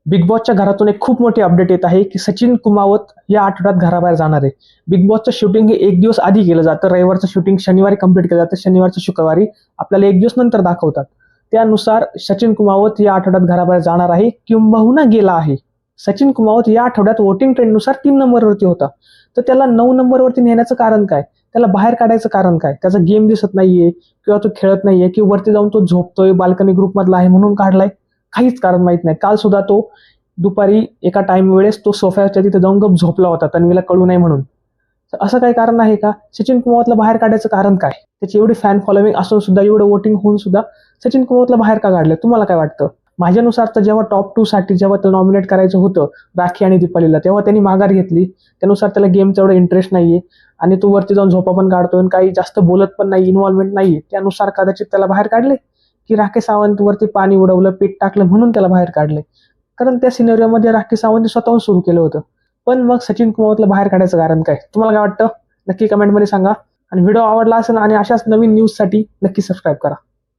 Big बॉसच्या घरातून एक खूप मोठी अपडेट येत आहे की सचिन कुमावत या आठवड्यात घराबाहेर जाणार आहे. बिग बॉसचं शूटिंग हे एक दिवस आधी केलं जातं. रविवारचं शूटिंग शनिवारी कंप्लीट केलं जातं. शनिवारचं शुक्रवारी आपल्याला एक दिवस नंतर दाखवतात. त्यानुसार सचिन कुमावत या आठवड्यात घराबाहेर जाणार आहे किंबहुना गेला आहे. सचिन कुमावत या आठवड्यात वोटिंग ट्रेंडनुसार 3 नंबरवरती होता. तर त्याला 9 नंबरवरती नेण्याचं कारण काय? त्याला बाहेर काढायचं कारण काय? त्याचा गेम दिसत नाहीये किंवा तो खेळत नाहीये किंवा वरती जाऊन तो झोपतोय, बाल्कनी ग्रुपमधला आहे म्हणून काढलाय, काहीच कारण माहित नाही. काल सुद्धा तो दुपारी एका टाइम वेळेस तो सोफ्याच्या तिथे जाऊन गप झोपला होता तन्वीला कळू नये म्हणून. तर असं काही कारण आहे का? सचिन कुमावतला बाहेर काढायचं कारण काय? त्याची एवढी फॅन फॉलोविंग असून सुद्धा, एवढं वोटिंग होऊन सुद्धा सचिन कुमावतला बाहेर का काढलं? तुम्हाला काय वाटतं? माझ्यानुसार तर जेव्हा टॉप 2 साठी जेव्हा त्याला नॉमिनेट करायचं होतं राखी आणि दीपालीला, तेव्हा त्यांनी माघार घेतली. त्यानुसार त्याला गेमचा एवढा इंटरेस्ट नाहीये आणि तो वरती जाऊन झोपा पण काढतोय आणि काही जास्त बोलत पण नाही, इन्व्हॉल्वमेंट नाहीये. त्यानुसार कदाचित त्याला बाहेर काढले, की राकेश सावंत वरती पाणी उडवलं, पीठ टाकलं म्हणून त्याला बाहेर काढले. कारण त्या सिनेरिओमध्ये राकेश सावंत स्वतःहून सुरू केलं होतं. पण मग सचिन कुमावतला बाहेर काढायचं कारण काय? तुम्हाला काय वाटतं? नक्की कमेंटमध्ये सांगा. आणि व्हिडिओ आवडला असेल आणि अशाच नवीन न्यूजसाठी नक्की सबस्क्राईब करा.